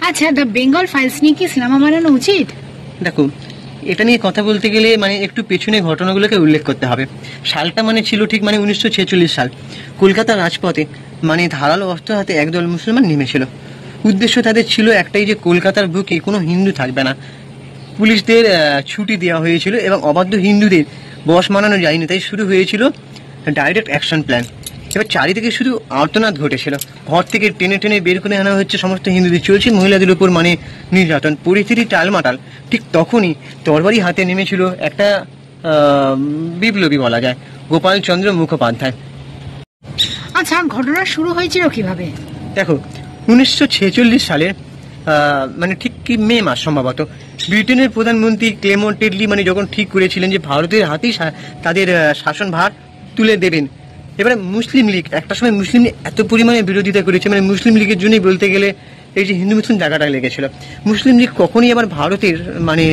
আচ্ছা, the Bengal files নিয়ে কি সিনেমা বানানো উচিত? দেখো, এটা নিয়ে কথা বলতে গেলে মানে একটু পেছনে ঘটনাগুলোকে উল্লেখ করতে হবে। সালটা মানে ছিল ঠিক মানে 1946 সাল। কলকাতার রাজপথে মানে ধারালো অস্ত্র হাতে একদল মুসলমান নেমেছিল। উদ্দেশ্য তাদের ছিল একটাই, যে কলকাতার বুকে কোনো হিন্দু থাকবে না। পুলিশদের ছুটি দেওয়া হয়েছিল এবং অবাধ্য হিন্দুদের বশ মানানো যায়নি, তাই শুরু হয়েছিল ডাইরেক্ট অ্যাকশন প্ল্যান। এবার চারিদিকে শুধু আর্তনাদ ঘটেছিল। ঘর থেকে টেনে টেনে বের করে আনা হচ্ছে সমস্ত হিন্দুদের, চলছে মহিলাদের উপর মানে নির্যাতন, পরিস্থিতি টালমাটাল। ঠিক তখনই তরবারি হাতে নেমেছিল একটা বিপ্লবী বলা যায়, গোপাল চন্দ্র মুখোপাধ্যায়। আচ্ছা, ঘটনা শুরু হয়েছিল কিভাবে? দেখো, 1946 সালের মানে ঠিক কি মে মাস সম্ভবত, ব্রিটেনের প্রধানমন্ত্রী ক্লেমন্ট টেডলি মানে যখন ঠিক করেছিলেন যে ভারতের হাতেই তাদের শাসনভার তুলে দেবেন। এবারে মুসলিম লীগ একটা সময় মুসলিম লীগ এত পরিমাণে বিরোধিতা করেছে, মানে মুসলিম লীগের জন্যই বলতে গেলে এই যে হিন্দু মুসলিম জায়গাটা লেগেছিল। মুসলিম লীগ কখনই আবার ভারতের মানে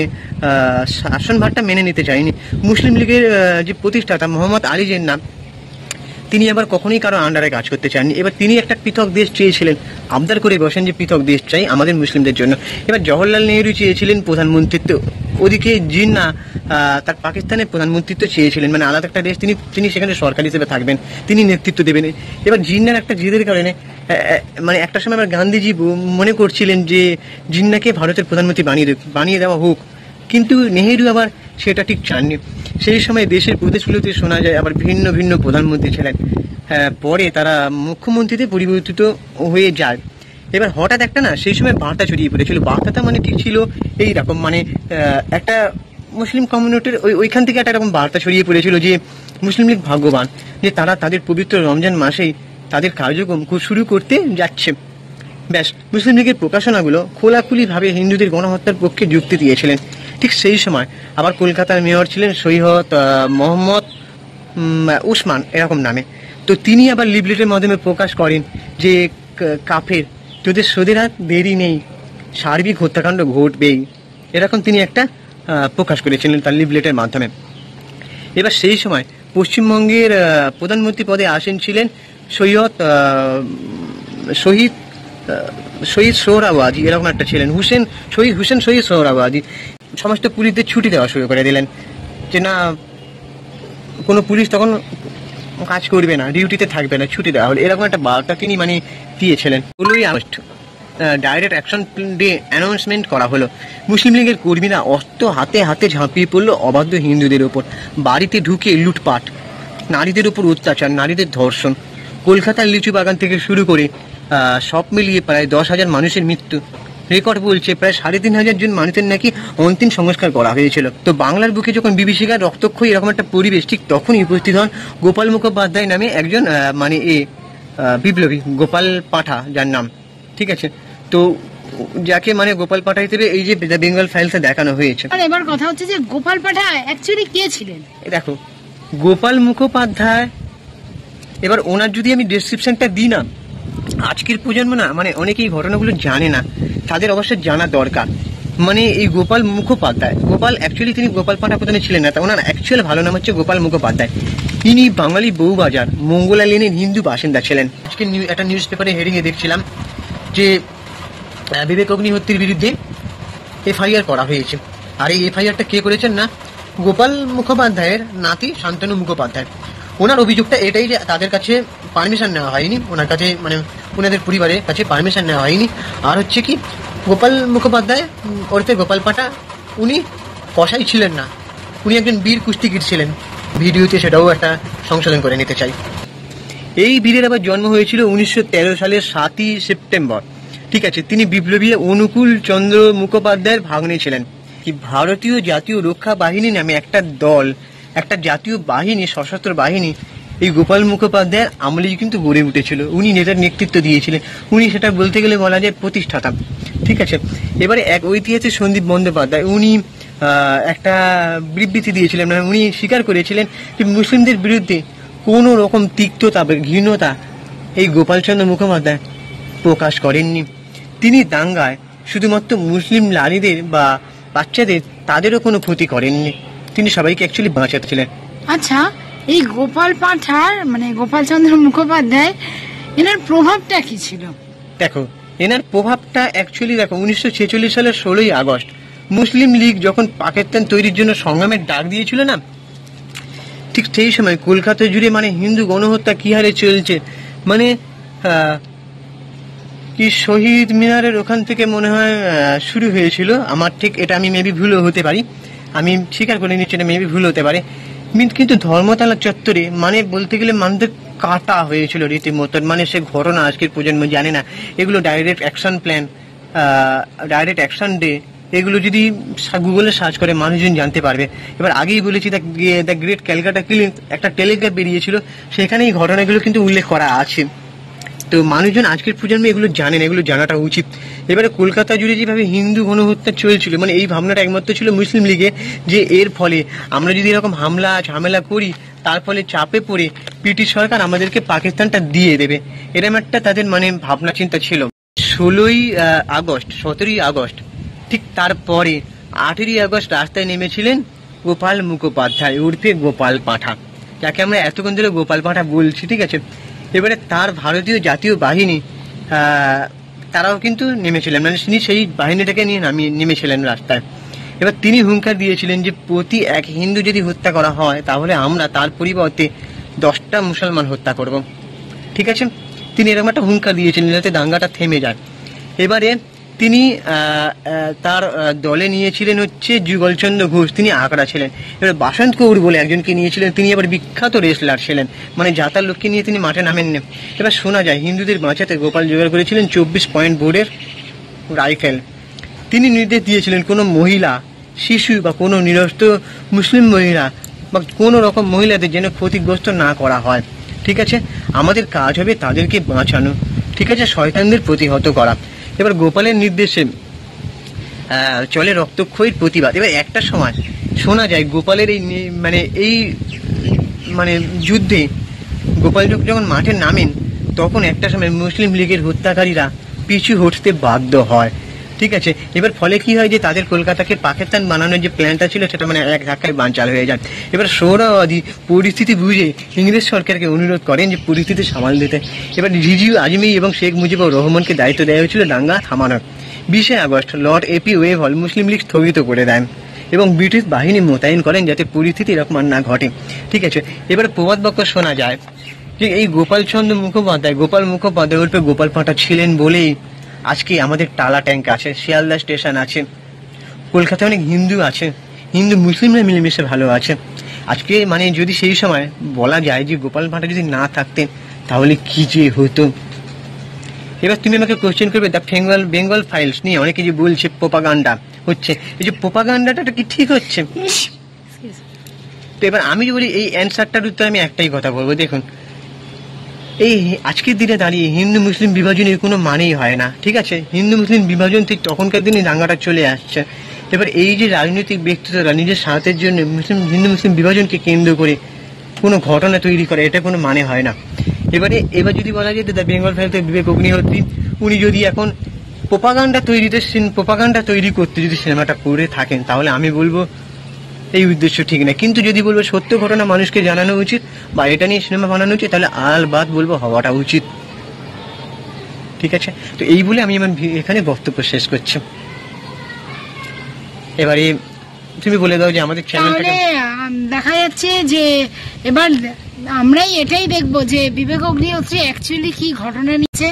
শাসনভারটা মেনে নিতে চায়নি। মুসলিম লীগের যে প্রতিষ্ঠাতা মোহাম্মদ আলী জিন্নাহ, তিনি আবার কখনোই কারো আন্ডারে কাজ করতে চাননি। এবার তিনি একটা পৃথক দেশ চেয়েছিলেন, আবদার করে বসেন যে পৃথক দেশ চাই আমাদের মুসলিমদের জন্য। এবার জওহরলাল নেহরু চেয়েছিলেন প্রধানমন্ত্রিত্ব, ওদিকে জিন্নাহ তার পাকিস্তানের প্রধানমন্ত্রিত্ব চেয়েছিলেন, মানে আলাদা একটা দেশ, তিনি সেখানে সরকার হিসেবে থাকবেন, তিনি নেতৃত্ব দেবেন। এবার জিন্নাহর একটা জেদের কারণে মানে একটা সময় আবার গান্ধীজি মনে করছিলেন যে জিন্নাহকে ভারতের প্রধানমন্ত্রী বানিয়ে দেওয়া হোক, কিন্তু নেহেরু আবার সেটা ঠিক চাননি। সেই সময় দেশের প্রদেশগুলোতে শোনা যায় আবার ভিন্ন ভিন্ন প্রধানমন্ত্রী ছিলেন। পরে তারা মুখ্যমন্ত্রীতে পরিবর্তিত হয়ে যায়। এবার হঠাৎ একটা না সেই সময় বার্তা ছড়িয়ে পড়েছিল। বার্তাটা মানে ঠিক ছিল এইরকম, মানে একটা মুসলিম কমিউনিটির ওইখান থেকে একটা এরকম বার্তা ছড়িয়ে পড়েছিল যে মুসলিম লীগ ভাগ্যবান যে তারা তাদের পবিত্র রমজান মাসেই তাদের কার্যক্রম শুরু করতে যাচ্ছে। ব্যাস, মুসলিম লীগের প্রকাশনাগুলো খোলাখুলিভাবে হিন্দুদের গণহত্যার পক্ষে যুক্তি দিয়েছিলেন। ঠিক সেই সময় আবার কলকাতার মেয়র ছিলেন সৈয়দ মোহাম্মদ উসমান এরকম নামে। তো তিনি আবার লিফলেটের মাধ্যমে প্রকাশ করেন যে কাফের তোদের সোদের হাত দেরি নেই, সার্বিক হত্যাকাণ্ড ঘটবেই, এরকম তিনি একটা প্রকাশ করেছিলেন তার লিফলেটের মাধ্যমে। এবার সেই সময় পশ্চিমবঙ্গের প্রধানমন্ত্রী পদে আসীন ছিলেন শহীদ সোহরাওয়ার্দী এরকম একটা ছিলেন, শহীদ সোহরাওয়ার্দী। সমস্ত পুলিশদের ছুটি দেওয়া শুরু করে দিলেন, যে না কোনো পুলিশ তখন কাজ করবে না, ডিউটিতে থাকবে না, ছুটি দেওয়া হলো, এরকম একটা বার্তা তিনি মানে দিয়েছিলেন। 16ই August direct action day announcement করা হলো। মুসলিম লীগের কর্মীরা অস্ত্র হাতে হাতে ঝাঁপিয়ে পড়লো অবাধ্য হিন্দুদের ওপর। বাড়িতে ঢুকে লুটপাট, নারীদের উপর অত্যাচার, নারীদের ধর্ষণ। কলকাতার লিচু বাগান থেকে শুরু করে সব মিলিয়ে প্রায় 10,000 মানুষের মৃত্যু। রেকর্ড বলছে প্রায় 3,500 জন মানুষের নাকি অন্তিম সংস্কার করা হয়েছিল। তো বাংলার বুকে যখন বিভীষিকার রক্তক্ষয়ী এরকম একটা পরিবেশ, ঠিক তখনই উপস্থিত হন গোপাল মুখোপাধ্যায় নামে একজন মানে বিপ্লবী, গোপাল পাঠা যার নাম, ঠিক আছে। তো যাকে মানে গোপাল পাঠা হিসেবে এই যে দ্য বেঙ্গল ফাইলসে দেখানো হয়েছে। আর এবার কথা হচ্ছে যে গোপাল পাঠা অ্যাকচুয়ালি কে ছিলেন? দেখো, গোপাল মুখোপাধ্যায়, এবার ওনার যদি আমি ডেসক্রিপশনটা দিই না, আজকের প্রজন্ম না মানে অনেকেই ঘটনাগুলো জানে না, তাদের অবশ্যই জানা দরকার। মানে এই গোপাল মুখোপাধ্যায়, গোপাল অ্যাকচুয়ালি তিনি গোপাল পাঠা প্রধানে ছিলেন না, ওনার অ্যাকচুয়াল ভালো নাম হচ্ছে গোপাল মুখোপাধ্যায়। তিনি বাঙালি বউবাজার মঙ্গলা লেনের হিন্দু বাসিন্দা ছিলেন। আজকে একটা নিউজ পেপারে হেডিংয়ে দেখছিলাম যে বিবেক অগ্নিহোত্রীর বিরুদ্ধে এফআইআর করা হয়েছে। আর এই এফআইআরটা কে করেছেন না, গোপাল মুখোপাধ্যায়ের নাতি শান্তনু মুখোপাধ্যায়। ওনার অভিযোগটা এটাই যে তাদের কাছে পারমিশন নেওয়া হয়নি, ওনার কাছে মানে ওনাদের পরিবারের কাছে পারমিশন নেওয়া হয়নি। আর হচ্ছে কি, গোপাল মুখোপাধ্যায় ওরফে গোপাল পাঠা উনি কসাই ছিলেন না, উনি একজন বীর কুস্তিগীর ছিলেন। ভিডিওতে সেটাও একটা সংশোধন করে নিতে চাই। এই বীরের আবার জন্ম হয়েছিল 1913 সালের 7ই সেপ্টেম্বর, ঠিক আছে। তিনি বিপ্লবী অনুকূল চন্দ্র মুখোপাধ্যায়ের ভাগ্নে ছিলেন। কি ভারতীয় জাতীয় রক্ষা বাহিনী নামে একটা দল, একটা জাতীয় বাহিনী, সশস্ত্র বাহিনী এই গোপাল মুখোপাধ্যায়ের আমলেই কিন্তু গড়ে উঠেছিল। উনি নেতার নেতৃত্ব দিয়েছিলেন, উনি সেটা বলতে গেলে বলা যায় প্রতিষ্ঠাতা, ঠিক আছে। এবারে এক ঐতিহাসিক সন্দীপ বন্দ্যোপাধ্যায় উনি একটা বিবৃতি দিয়েছিলেন, মানে উনি স্বীকার করেছিলেন যে মুসলিমদের বিরুদ্ধে কোনো রকম তিক্ততা বা ঘৃণতা এই গোপালচন্দ্র মুখোপাধ্যায় প্রকাশ করেননি। তিনি দাঙ্গায় শুধুমাত্র মুসলিম নারীদের বা বাচ্চাদের তাদেরও কোনো ক্ষতি করেননি, তিনি সবাইকে অ্যাকচুয়ালি বাঁচাচ্ছিলেন। আচ্ছা, এই গোপাল পাঠার মানে গোপালচন্দ্র মুখোপাধ্যায় এনার প্রভাবটা কি ছিল? দেখো, এনার প্রভাবটা অ্যাকচুয়ালি দেখো 1946 সালের 16ই আগস্ট মুসলিম লীগ যখন পাকিস্তান তৈরির জন্য সংগ্রামের ডাক দিয়েছিল না, ঠিক সেই সময় কলকাতা জুড়ে মানে হিন্দু গণহত্যা কি হারে চলছে, মানে কি শহীদ মিনারের ওখান থেকে মনে হয় শুরু হয়েছিল, আমার ঠিক এটা আমি মেবি ভুলও হতে পারি, আমি স্বীকার করে নিচ্ছি এটা মেবি ভুল হতে পারে, কিন্তু ধর্মতলা চত্বরে মানে বলতে গেলে মানুষদের কাটা হয়েছিল রীতিমতো, মানে সে ঘটনা আজকের প্রজন্ম জানে না। এগুলো direct action plan, direct action day, এগুলো যদি গুগলে সার্চ করে মানুষজন জানতে পারবে। এবার আগেই বলেছি দ্য গ্রেট ক্যালকাটা কিলিং একটা টেলিগ্রাফ বেরিয়েছিল, সেখানে এই ঘটনাগুলো কিন্তু উল্লেখ করা আছে। তো মানুষজন আজকের প্রজন্মে এগুলো জানেন, এগুলো জানাটা উচিত। এবারে কলকাতা জুড়ে যেভাবে হিন্দু গণহত্যা চলছিল, মানে এই ভাবনাটা একমাত্র ছিল মুসলিম লীগে যে এর ফলে আমরা যদি এরকম হামলা ঝামেলা করি তার ফলে চাপে পড়ে ব্রিটিশ সরকার আমাদেরকে পাকিস্তানটা দিয়ে দেবে, এরকম একটা তাদের মানে ভাবনা চিন্তা ছিল। 17ই আগস্ট ঠিক তারপরে 8ই আগস্ট রাস্তায় নেমেছিলেন গোপাল মুখোপাধ্যায় উর্ফে গোপাল পাঁঠা, যাকে আমরা এতক্ষণ ধরে গোপাল পাঁঠা বলছি, ঠিক আছে। এবারে তার ভারতীয় জাতীয় বাহিনী তারাও কিন্তু নেমেছিলেন, মানে তিনি সেই বাহিনীটাকে নিয়ে নেমেছিলেন রাস্তায়। এবার তিনি হুঙ্কার দিয়েছিলেন যে প্রতি এক হিন্দু যদি হত্যা করা হয় তাহলে আমরা তার পরিবর্তে 10টা মুসলমান হত্যা করব, ঠিক আছে। তিনি এরকম একটা হুঙ্কার দিয়েছিলেন যাতে দাঙ্গাটা থেমে যায়। এবারে তিনি তার দলে নিয়েছিলেন হচ্ছে যুগলচন্দ্র ঘোষ, তিনি আঁকড়া ছিলেন। এবার বাসন্ত কৌর বলে একজনকে নিয়েছিলেন, তিনি এবার বিখ্যাত রেসলার ছিলেন, মানে যাতার লোককে নিয়ে তিনি মাঠে নামেন না। এবার শোনা যায় হিন্দুদের বাঁচাতে গোপাল জোগাড় করেছিলেন 24 পয়েন্ট বোর্ডের রাইফেল। তিনি নির্দেশ দিয়েছিলেন কোনো মহিলা, শিশু বা কোনো নিরস্ত্র মুসলিম মহিলা বা কোনো রকম মহিলাদের যেন ক্ষতিগ্রস্ত না করা হয়, ঠিক আছে। আমাদের কাজ হবে তাদেরকে বাঁচানো, ঠিক আছে, শয়তানদের প্রতিহত করা। এবার গোপালের নির্দেশে চলে রক্তক্ষয়ীর প্রতিবাদ। এবার একটা সময় শোনা যায় গোপালের এই যুদ্ধে গোপাল যখন মাঠে নামেন তখন একটা সময় মুসলিম লীগের হত্যাকারীরা পিছু হটতে বাধ্য হয়, ঠিক আছে। এবার ফলে কি হয় যে তাদের কলকাতাকে পাকিস্তান বানানোর যে প্ল্যানটা ছিল সেটা মানে এক ধাক্কায় বানচাল হয়ে যায়। এবার সোহরাওয়ার্দী পরিস্থিতি বুঝে ইংরেজ সরকারকে অনুরোধ করেন যে পরিস্থিতি সামাল দিতে। এবার রিজিউ আজমি এবং শেখ মুজিবুর রহমানকে দায়িত্ব দেওয়া হয়েছিল দাঙ্গা থামানোর। 20 আগস্ট লর্ড এপি ওয়েভল মুসলিম লীগ স্থগিত করে দেন এবং ব্রিটিশ বাহিনী মোতায়েন করেন যাতে পরিস্থিতি এরকম আর না ঘটে, ঠিক আছে। এবার প্রবাদ বাক্য শোনা যায় যে এই গোপাল মুখোপাধ্যায় উল্পে গোপাল পাঁঠা ছিলেন বলেই আজকে আমাদের টালা ট্যাঙ্ক আছে, শিয়ালদা স্টেশন আছে, কলকাতায় অনেক হিন্দু আছে, হিন্দু মুসলিমরা মিলেমিশে ভালো আছে আজকে। মানে যদি সেই সময় বলা যায় যে গোপাল পাঁঠা যদি না থাকতেন তাহলে কি যে হতো। এবার তুমি আমাকে কোশ্চেন করবে দ্য বেঙ্গল ফাইলস নিয়ে অনেকে যে বলছে প্রোপাগান্ডা হচ্ছে, এই যে প্রোপাগান্ডাটা কি ঠিক হচ্ছে? তো এবার আমি যে বলি এই অ্যান্সারটার উত্তর আমি একটাই কথা বলবো, দেখুন এই আজকের দিনে দাঁড়িয়ে হিন্দু মুসলিম বিভাজনের কোনো মানেই হয় না, ঠিক আছে। হিন্দু মুসলিম বিভাজন ঠিক তখনকার দিনে দাঙ্গাটা চলে আসছে। এবার এই যে রাজনৈতিক ব্যক্তিত্বরা নিজের স্বার্থের জন্য হিন্দু মুসলিম বিভাজনকে কেন্দ্র করে কোনো ঘটনা তৈরি করে, এটা কোনো মানে হয় না। এবার যদি বলা যায় দ্য বেঙ্গল ফাইলসের বিবেক অগ্নিহোত্রী উনি যদি এখন প্রোপাগান্ডা তৈরি করতে যদি সিনেমাটা করে থাকেন তাহলে আমি বলবো এই উদ্দেশ্য ঠিক না। কিন্তু যদি বলবো সত্য ঘটনা মানুষকে জানানো উচিত বা এটা নিয়ে সিনেমা বানানো উচিত তাহলে আলবাদ বলবো হওয়াটা উচিত, ঠিক আছে। তো এই বলে আমি আমার এখানে বক্তব্য শেষ করছি। এবারে তুমি বলে দাও যে আমাদের চ্যানেলটাকে দেখা যাচ্ছে যে এবার আমরাই এটাই দেখবো যে বিবেক অগ্নিহোত্রী অ্যাকচুয়ালি কি ঘটনা নিচ্ছে,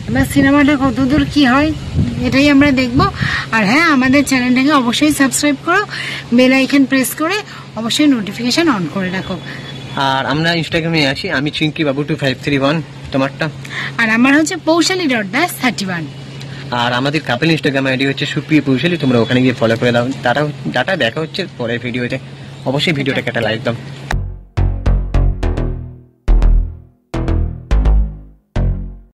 এবার সিনেমাটা কতদূর কি হয় এটাই আমরা দেখবো। আর হ্যাঁ, আমাদের চ্যানেলটাকে অবশ্যই সাবস্ক্রাইব করো, বেল আইকন প্রেস করে অবশ্যই নোটিফিকেশন অন করে রাখো। আর আমরা ইনস্টাগ্রামে আছি, আমি চিঙ্কি বাবু 2531, তোমারটা? আর আমার হচ্ছে পৌশালী.31। আর আমাদের কাপেল ইনস্টাগ্রাম আইডি হচ্ছে সুপ্রিয় পৌশালী, তোমরা ওখানে গিয়ে ফলো করে দাও। টাটা, দেখা হচ্ছে পরের ভিডিওতে। অবশ্যই ভিডিওটাকে একটা লাইক দাও।